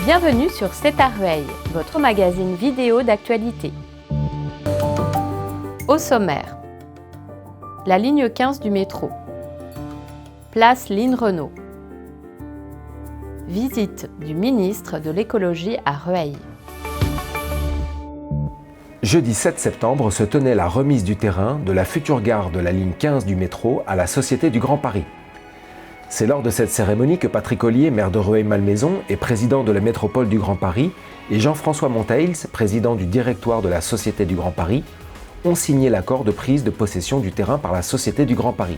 Bienvenue sur C'est à Rueil, votre magazine vidéo d'actualité. Au sommaire, la ligne 15 du métro, place Line Renault, visite du ministre de l'écologie à Rueil. Jeudi 7 septembre se tenait la remise du terrain de la future gare de la ligne 15 du métro à la Société du Grand Paris. C'est lors de cette cérémonie que Patrick Ollier, maire de Rueil-Malmaison et président de la métropole du Grand Paris, et Jean-François Monteils, président du directoire de la Société du Grand Paris, ont signé l'accord de prise de possession du terrain par la Société du Grand Paris.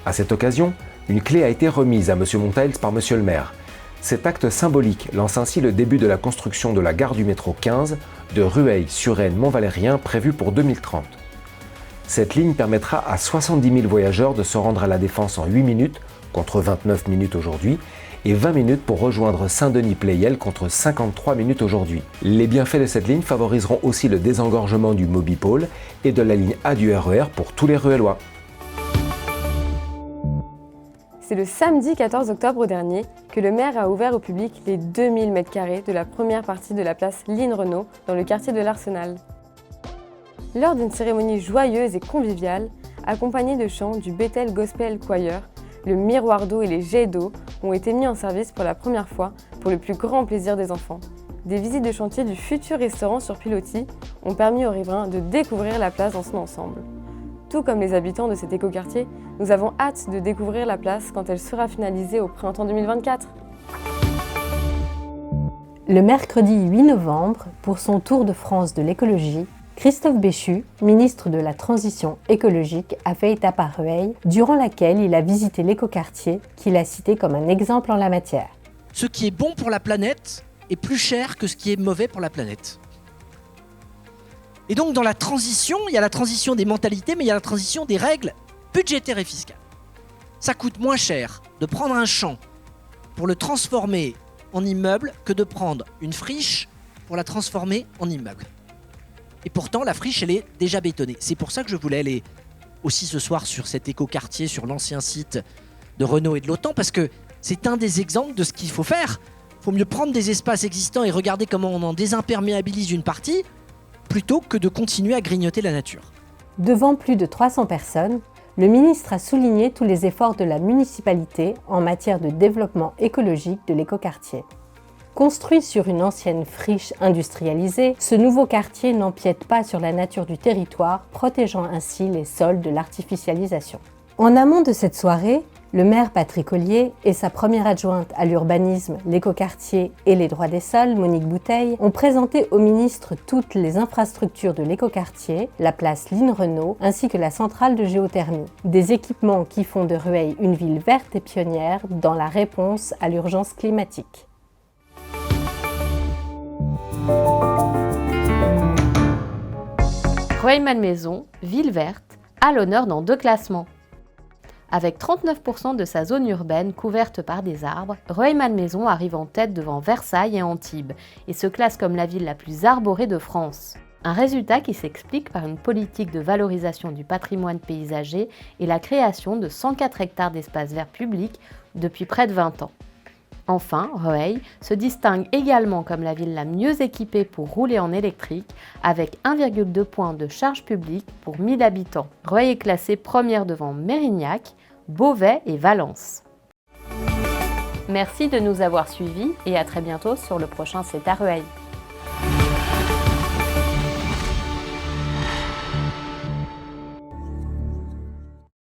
À cette occasion, une clé a été remise à M. Monteils par M. le maire. Cet acte symbolique lance ainsi le début de la construction de la gare du métro 15 de Rueil-sur-Aisne-Mont-Valérien prévue pour 2030. Cette ligne permettra à 70 000 voyageurs de se rendre à la Défense en 8 minutes, contre 29 minutes aujourd'hui, et 20 minutes pour rejoindre Saint-Denis-Pleyel contre 53 minutes aujourd'hui. Les bienfaits de cette ligne favoriseront aussi le désengorgement du Mobipôle et de la ligne A du RER pour tous les Ruellois. C'est le samedi 14 octobre dernier que le maire a ouvert au public les 2000 m² de la première partie de la place Line Renault dans le quartier de l'Arsenal. Lors d'une cérémonie joyeuse et conviviale, accompagnée de chants du Bethel Gospel Choir, le miroir d'eau et les jets d'eau ont été mis en service pour la première fois pour le plus grand plaisir des enfants. Des visites de chantier du futur restaurant sur pilotis ont permis aux riverains de découvrir la place dans son ensemble. Tout comme les habitants de cet écoquartier, nous avons hâte de découvrir la place quand elle sera finalisée au printemps 2024. Le mercredi 8 novembre, pour son tour de France de l'écologie, Christophe Béchu, ministre de la Transition écologique, a fait étape à Rueil, durant laquelle il a visité l'écoquartier qu'il a cité comme un exemple en la matière. Ce qui est bon pour la planète est plus cher que ce qui est mauvais pour la planète. Et donc dans la transition, il y a la transition des mentalités, mais il y a la transition des règles budgétaires et fiscales. Ça coûte moins cher de prendre un champ pour le transformer en immeuble que de prendre une friche pour la transformer en immeuble. Et pourtant, la friche, elle est déjà bétonnée. C'est pour ça que je voulais aller aussi ce soir sur cet écoquartier, sur l'ancien site de Renault et de l'Autan, parce que c'est un des exemples de ce qu'il faut faire. Il faut mieux prendre des espaces existants et regarder comment on en désimperméabilise une partie, plutôt que de continuer à grignoter la nature. Devant plus de 300 personnes, le ministre a souligné tous les efforts de la municipalité en matière de développement écologique de l'écoquartier. Construit sur une ancienne friche industrialisée, ce nouveau quartier n'empiète pas sur la nature du territoire, protégeant ainsi les sols de l'artificialisation. En amont de cette soirée, le maire Patrick Ollier et sa première adjointe à l'urbanisme, l'écoquartier et les droits des sols, Monique Bouteille, ont présenté au ministre toutes les infrastructures de l'écoquartier, la place Line Renault ainsi que la centrale de géothermie. Des équipements qui font de Rueil une ville verte et pionnière dans la réponse à l'urgence climatique. Rueil-Malmaison, ville verte, à l'honneur dans 2 classements. Avec 39% de sa zone urbaine couverte par des arbres, Rueil-Malmaison arrive en tête devant Versailles et Antibes et se classe comme la ville la plus arborée de France. Un résultat qui s'explique par une politique de valorisation du patrimoine paysager et la création de 104 hectares d'espaces verts publics depuis près de 20 ans. Enfin, Rueil se distingue également comme la ville la mieux équipée pour rouler en électrique, avec 1,2 points de charge publique pour 1000 habitants. Rueil est classée première devant Mérignac, Beauvais et Valence. Merci de nous avoir suivis et à très bientôt sur le prochain C'est à Rueil.